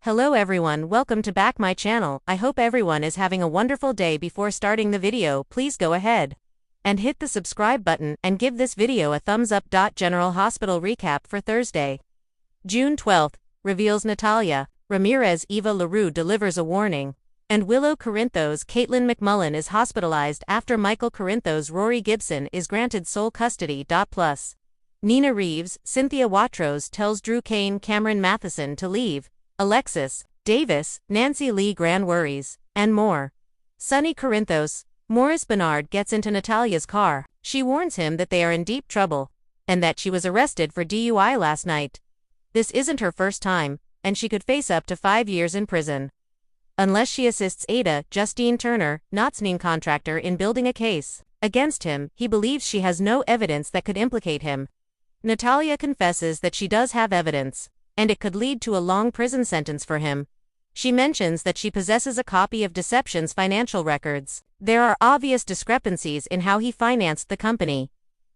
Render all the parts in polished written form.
Hello everyone, welcome to back my channel. I hope everyone is having a wonderful day. Before starting the video, please go ahead and hit the subscribe button and give this video a thumbs up. General Hospital recap for Thursday, June 12th, reveals Natalia Ramirez Eva LaRue delivers a warning, and Willow Corinthos Caitlin McMullen is hospitalized after Michael Corinthos Rory Gibson is granted sole custody. Plus, Nina Reeves, Cynthia Watros tells Drew Kane Cameron Matheson to leave, Alexis Davis, Nancy Lee Gran worries, and more. Sonny Corinthos, Morris Bernard gets into Natalia's car. She warns him that they are in deep trouble, and that she was arrested for DUI last night. This isn't her first time, and she could face up to 5 years in prison unless she assists Ada Justine Turner, Knotsneen contractor, in building a case against him. He believes she has no evidence that could implicate him. Natalia confesses that she does have evidence, and it could lead to a long prison sentence for him. She mentions that she possesses a copy of Deception's financial records. There are obvious discrepancies in how he financed the company.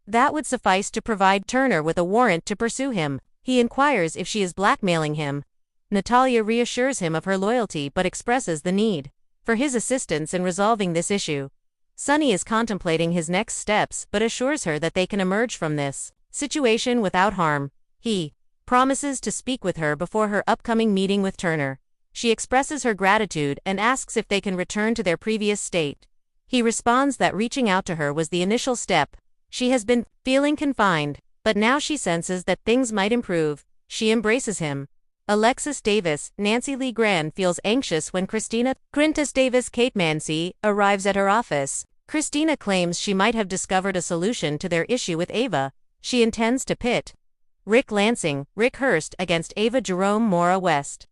That would suffice to provide Turner with a warrant to pursue him. He inquires if she is blackmailing him. Natalia reassures him of her loyalty but expresses the need for his assistance in resolving this issue. Sonny is contemplating his next steps but assures her that they can emerge from this situation without harm. He promises to speak with her before her upcoming meeting with Turner. She expresses her gratitude and asks if they can return to their previous state. He responds that reaching out to her was the initial step. She has been feeling confined, but now she senses that things might improve. She embraces him. Alexis Davis, Nancy Lee Gran feels anxious when Christina Corinthos Davis Kate Mancy arrives at her office. Christina claims she might have discovered a solution to their issue with Ava. She intends to pit Rick Lansing, Rick Hurst against Ava Jerome Mora West.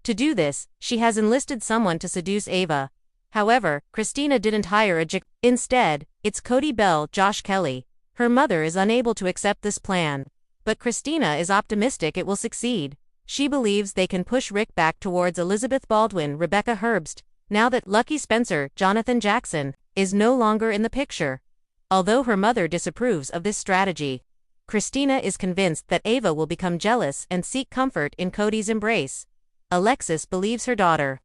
To do this, she has enlisted someone to seduce Ava. However, Christina didn't hire a Instead, it's Cody Bell, Josh Kelly. Her mother is unable to accept this plan, but Christina is optimistic it will succeed. She believes they can push Rick back towards Elizabeth Baldwin, Rebecca Herbst, now that Lucky Spencer, Jonathan Jackson, is no longer in the picture. Although her mother disapproves of this strategy, Christina is convinced that Ava will become jealous and seek comfort in Cody's embrace. Alexis believes her daughter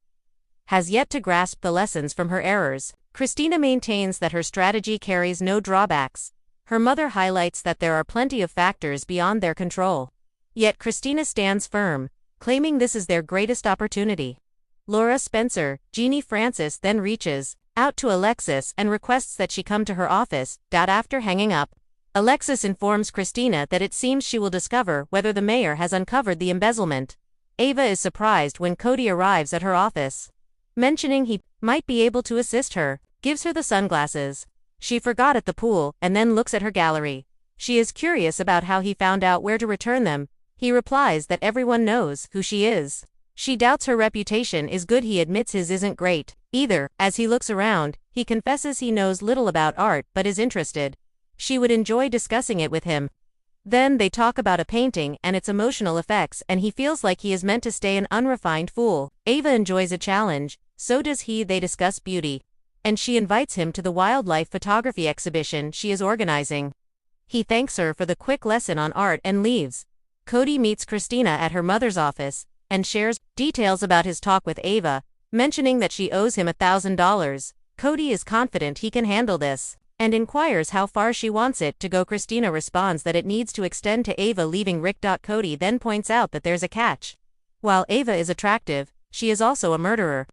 has yet to grasp the lessons from her errors. Christina maintains that her strategy carries no drawbacks. Her mother highlights that there are plenty of factors beyond their control. Yet Christina stands firm, claiming this is their greatest opportunity. Laura Spencer, Jeannie Francis then reaches out to Alexis and requests that she come to her office. After hanging up, Alexis informs Christina that it seems she will discover whether the mayor has uncovered the embezzlement. Ava is surprised when Cody arrives at her office, mentioning he might be able to assist her, gives her the sunglasses she forgot at the pool, and then looks at her gallery. She is curious about how he found out where to return them. He replies that everyone knows who she is. She doubts her reputation is good. He admits his isn't great either. As he looks around, he confesses he knows little about art but is interested. She would enjoy discussing it with him. Then they talk about a painting and its emotional effects, and he feels like he is meant to stay an unrefined fool. Ava enjoys a challenge, so does he. They discuss beauty, and she invites him to the wildlife photography exhibition she is organizing. He thanks her for the quick lesson on art and leaves. Cody meets Christina at her mother's office and shares details about his talk with Ava, mentioning that she owes him $1,000. Cody is confident he can handle this and inquires how far she wants it to go. Christina responds that it needs to extend to Ava leaving Rick. Cody then points out that there's a catch. While Ava is attractive, she is also a murderer.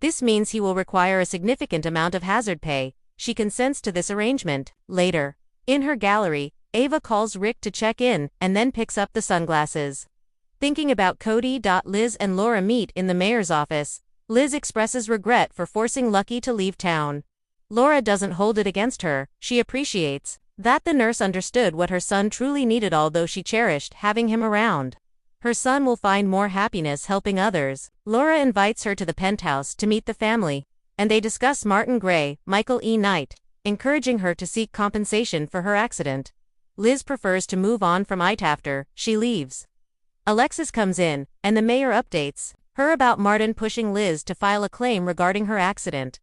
This means he will require a significant amount of hazard pay. She consents to this arrangement. Later, in her gallery, Ava calls Rick to check in and then picks up the sunglasses. Thinking about Cody. Liz and Laura meet in the mayor's office. Liz expresses regret for forcing Lucky to leave town. Laura doesn't hold it against her. She appreciates that the nurse understood what her son truly needed, although she cherished having him around. Her son will find more happiness helping others. Laura invites her to the penthouse to meet the family, and they discuss Martin Gray, Michael E. Knight, encouraging her to seek compensation for her accident. Liz prefers to move on from it after she leaves. Alexis comes in, and the mayor updates her about Martin pushing Liz to file a claim regarding her accident.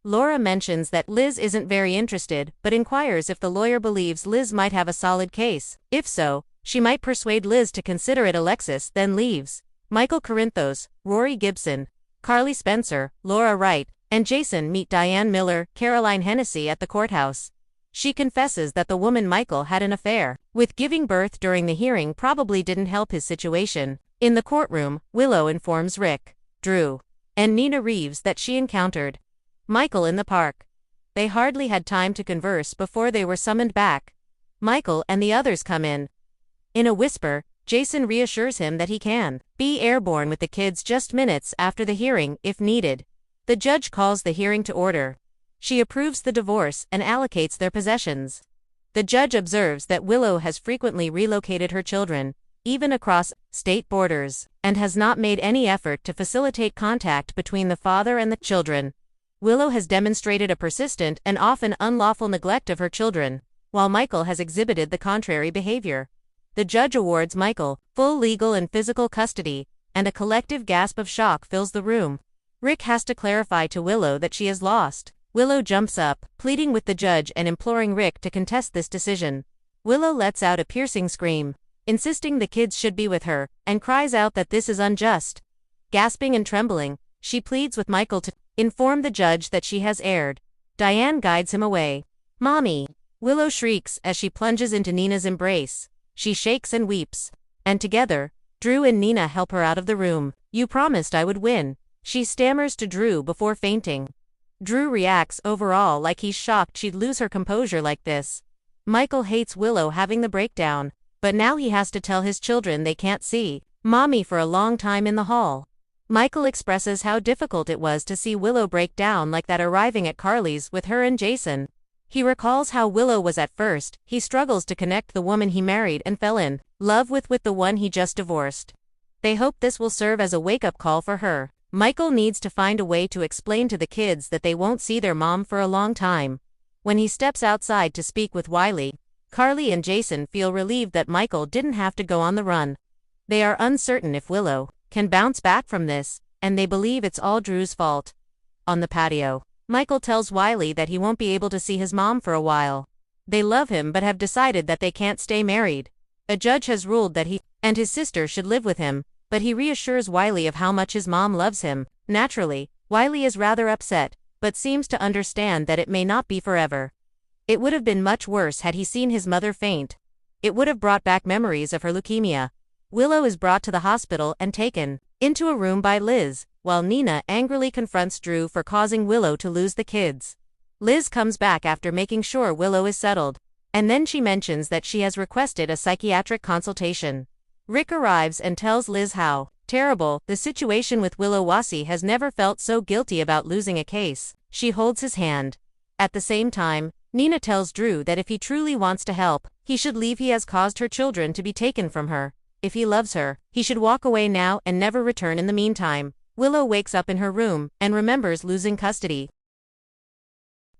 Laura mentions that Liz isn't very interested, but inquires if the lawyer believes Liz might have a solid case. If so, she might persuade Liz to consider it. Alexis then leaves. Michael Corinthos, Rory Gibson, Carly Spencer, Laura Wright, and Jason meet Diane Miller, Caroline Hennessy at the courthouse. She confesses that the woman Michael had an affair with giving birth during the hearing probably didn't help his situation. In the courtroom, Willow informs Rick, Drew, and Nina Reeves that she encountered Michael in the park. They hardly had time to converse before they were summoned back. Michael and the others come in. In a whisper, Jason reassures him that he can be airborne with the kids just minutes after the hearing if needed. The judge calls the hearing to order. She approves the divorce and allocates their possessions. The judge observes that Willow has frequently relocated her children, even across state borders, and has not made any effort to facilitate contact between the father and the children. Willow has demonstrated a persistent and often unlawful neglect of her children, while Michael has exhibited the contrary behavior. The judge awards Michael full legal and physical custody, and a collective gasp of shock fills the room. Rick has to clarify to Willow that she is lost. Willow jumps up, pleading with the judge and imploring Rick to contest this decision. Willow lets out a piercing scream, insisting the kids should be with her, and cries out that this is unjust. Gasping and trembling, she pleads with Michael to inform the judge that she has erred. Diane guides him away. "Mommy!" Willow shrieks as she plunges into Nina's embrace. She shakes and weeps. And together, Drew and Nina help her out of the room. "You promised I would win," she stammers to Drew before fainting. Drew reacts overall like he's shocked she'd lose her composure like this. Michael hates Willow having the breakdown, but now he has to tell his children they can't see Mommy for a long time in the hall. Michael expresses how difficult it was to see Willow break down like that arriving at Carly's with her and Jason. He recalls how Willow was at first. He struggles to connect the woman he married and fell in love with the one he just divorced. They hope this will serve as a wake-up call for her. Michael needs to find a way to explain to the kids that they won't see their mom for a long time. When he steps outside to speak with Wiley, Carly and Jason feel relieved that Michael didn't have to go on the run. They are uncertain if Willow can bounce back from this, and they believe it's all Drew's fault. On the patio, Michael tells Wiley that he won't be able to see his mom for a while. They love him but have decided that they can't stay married. A judge has ruled that he and his sister should live with him, but he reassures Wiley of how much his mom loves him. Naturally, Wiley is rather upset, but seems to understand that it may not be forever. It would have been much worse had he seen his mother faint. It would have brought back memories of her leukemia. Willow is brought to the hospital and taken into a room by Liz, while Nina angrily confronts Drew for causing Willow to lose the kids. Liz comes back after making sure Willow is settled, and then she mentions that she has requested a psychiatric consultation. Rick arrives and tells Liz how terrible the situation with Willow Wassie has never felt so guilty about losing a case. She holds his hand. At the same time, Nina tells Drew that if he truly wants to help, he should leave. He has caused her children to be taken from her. If he loves her, he should walk away now and never return in the meantime. Willow wakes up in her room and remembers losing custody.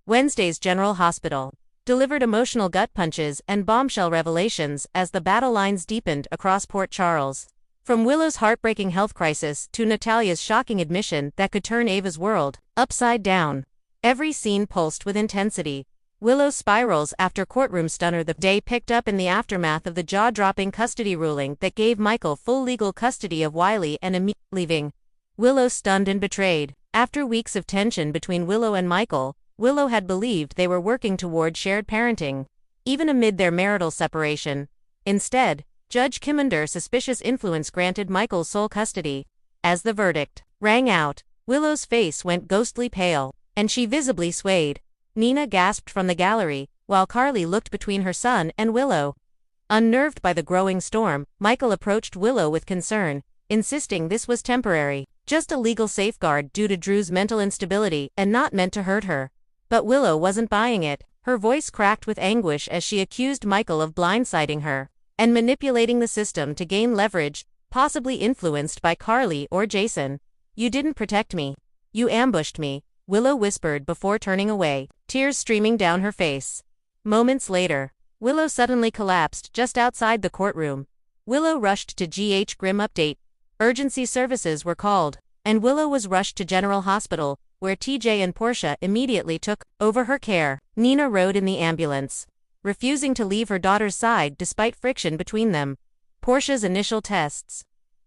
Wednesday's General Hospital delivered emotional gut punches and bombshell revelations as the battle lines deepened across Port Charles. From Willow's heartbreaking health crisis to Natalia's shocking admission that could turn Ava's world upside down, every scene pulsed with intensity. Willow spirals after courtroom stunner. The day picked up in the aftermath of the jaw-dropping custody ruling that gave Michael full legal custody of Wiley and immediately leaving Willow stunned and betrayed. After weeks of tension between Willow and Michael, Willow had believed they were working toward shared parenting, even amid their marital separation. Instead, Judge Kimonder's suspicious influence granted Michael sole custody. As the verdict rang out, Willow's face went ghostly pale, and she visibly swayed. Nina gasped from the gallery, while Carly looked between her son and Willow. Unnerved by the growing storm, Michael approached Willow with concern, insisting this was temporary, just a legal safeguard due to Drew's mental instability and not meant to hurt her. But Willow wasn't buying it. Her voice cracked with anguish as she accused Michael of blindsiding her and manipulating the system to gain leverage, possibly influenced by Carly or Jason. "You didn't protect me. You ambushed me," Willow whispered before turning away, tears streaming down her face. Moments later, Willow suddenly collapsed just outside the courtroom. Willow rushed to GH Grim update. Urgency services were called, and Willow was rushed to General Hospital, where TJ and Portia immediately took over her care. Nina rode in the ambulance, refusing to leave her daughter's side despite friction between them. Portia's initial tests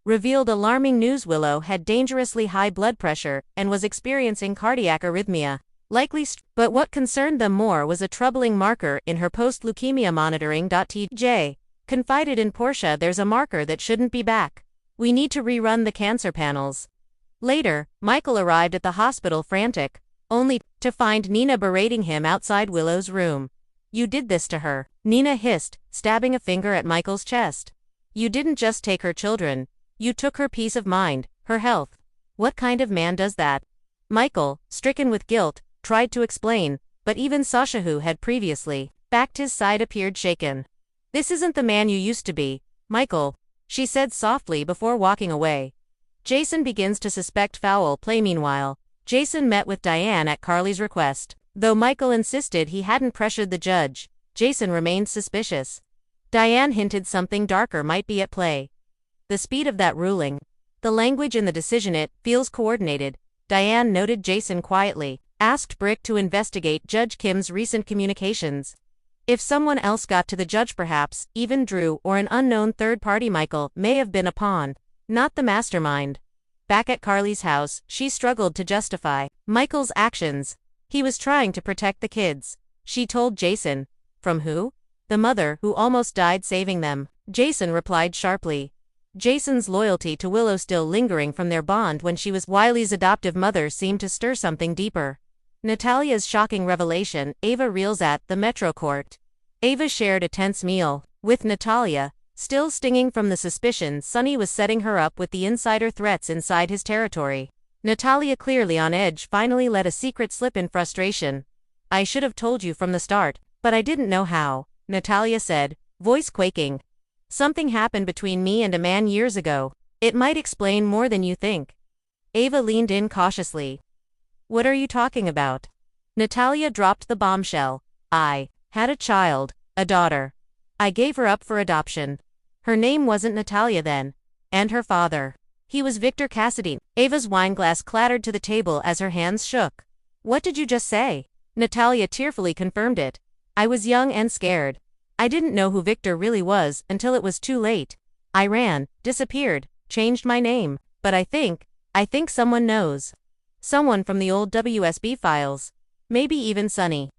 revealed alarming news: Willow had dangerously high blood pressure and was experiencing cardiac arrhythmia. But what concerned them more was a troubling marker in her post-leukemia monitoring. TJ confided in Portia, "There's a marker that shouldn't be back. We need to rerun the cancer panels." Later, Michael arrived at the hospital frantic, only to find Nina berating him outside Willow's room. "You did this to her," Nina hissed, stabbing a finger at Michael's chest. "You didn't just take her children. You took her peace of mind, her health. What kind of man does that?" Michael, stricken with guilt, tried to explain, but even Sasha, who had previously backed his side, appeared shaken. "This isn't the man you used to be, Michael," she said softly before walking away. Jason begins to suspect foul play. Meanwhile, Jason met with Diane at Carly's request. Though Michael insisted he hadn't pressured the judge, Jason remained suspicious. Diane hinted something darker might be at play. The speed of that ruling, the language in the decision, it feels coordinated, Diane noted. Jason quietly asked Brick to investigate Judge Kim's recent communications. If someone else got to the judge, perhaps even Drew or an unknown third party, Michael may have been a pawn, not the mastermind. Back at Carly's house, she struggled to justify Michael's actions. He was trying to protect the kids, she told Jason. From who? The mother who almost died saving them, Jason replied sharply. Jason's loyalty to Willow, still lingering from their bond when she was Wiley's adoptive mother, seemed to stir something deeper. Natalia's shocking revelation. Ava reels at the Metro Court. Ava shared a tense meal with Natalia, still stinging from the suspicion Sonny was setting her up with the insider threats inside his territory. Natalia, clearly on edge, finally let a secret slip in frustration. "I should have told you from the start, but I didn't know how," Natalia said, voice quaking. "Something happened between me and a man years ago. It might explain more than you think." Ava leaned in cautiously. "What are you talking about?" Natalia dropped the bombshell. "I had a child, a daughter. I gave her up for adoption. Her name wasn't Natalia then. And her father, he was Victor Cassidy." Ava's wineglass clattered to the table as her hands shook. "What did you just say?" Natalia tearfully confirmed it. "I was young and scared. I didn't know who Victor really was until it was too late. I ran, disappeared, changed my name, but I think someone knows. Someone from the old WSB files. Maybe even Sonny."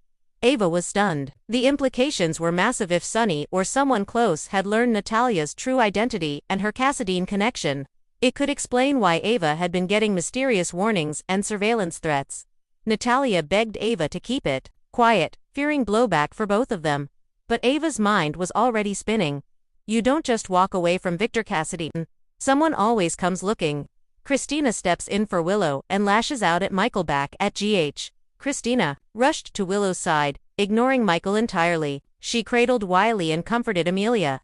Ava was stunned. The implications were massive. If Sonny or someone close had learned Natalia's true identity and her Cassadine connection, it could explain why Ava had been getting mysterious warnings and surveillance threats. Natalia begged Ava to keep it quiet, fearing blowback for both of them. But Ava's mind was already spinning. "You don't just walk away from Victor Cassadine. Someone always comes looking." Christina steps in for Willow and lashes out at Michael. Back at GH, Christina rushed to Willow's side, ignoring Michael entirely. She cradled Wiley and comforted Amelia,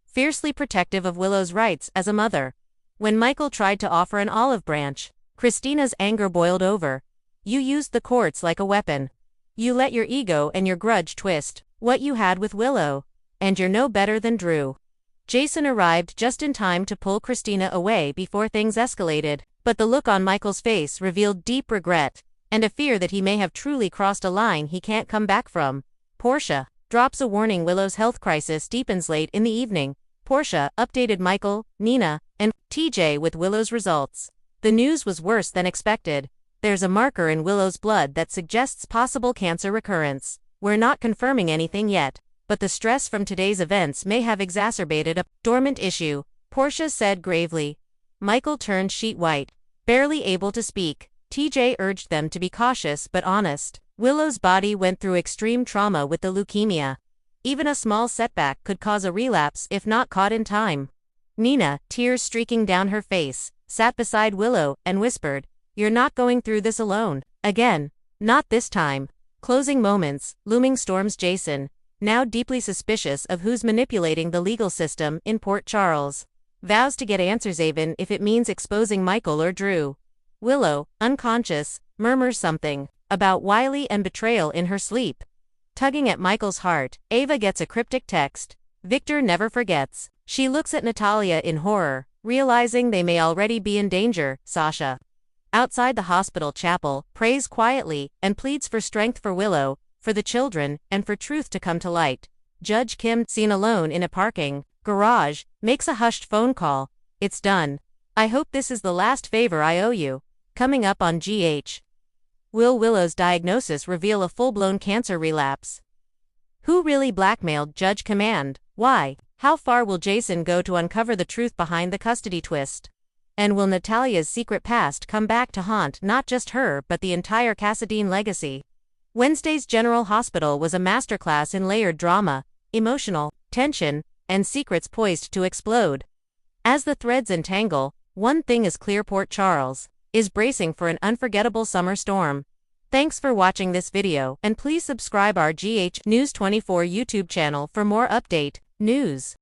fiercely protective of Willow's rights as a mother. When Michael tried to offer an olive branch, Christina's anger boiled over. "You used the courts like a weapon. You let your ego and your grudge twist what you had with Willow. And you're no better than Drew." Jason arrived just in time to pull Christina away before things escalated, but the look on Michael's face revealed deep regret, and a fear that he may have truly crossed a line he can't come back from. Portia drops a warning. Willow's health crisis deepens late in the evening. Portia updated Michael, Nina, and TJ with Willow's results. The news was worse than expected. "There's a marker in Willow's blood that suggests possible cancer recurrence. We're not confirming anything yet, but the stress from today's events may have exacerbated a dormant issue," Portia said gravely. Michael turned sheet white, barely able to speak. TJ urged them to be cautious but honest. Willow's body went through extreme trauma with the leukemia. Even a small setback could cause a relapse if not caught in time. Nina, tears streaking down her face, sat beside Willow and whispered, "You're not going through this alone. Again. Not this time." Closing moments, looming storms. Jason, now deeply suspicious of who's manipulating the legal system in Port Charles, vows to get answers even if it means exposing Michael or Drew. Willow, unconscious, murmurs something about Wiley and betrayal in her sleep. Tugging at Michael's heart, Ava gets a cryptic text. "Victor never forgets." She looks at Natalia in horror, realizing they may already be in danger. Sasha, outside the hospital chapel, prays quietly and pleads for strength for Willow, for the children, and for truth to come to light. Judge Kim, seen alone in a parking garage, makes a hushed phone call. "It's done. I hope this is the last favor I owe you. Coming up on GH. Will Willow's diagnosis reveal a full-blown cancer relapse? Who really blackmailed Judge Command? Why? How far will Jason go to uncover the truth behind the custody twist? And will Natalia's secret past come back to haunt not just her but the entire Cassadine legacy? Wednesday's General Hospital was a masterclass in layered drama, emotional tension, and secrets poised to explode. As the threads entangle, one thing is clear: Port Charles is bracing for an unforgettable summer storm. Thanks for watching this video, and please subscribe our GH News 24 YouTube channel for more update news.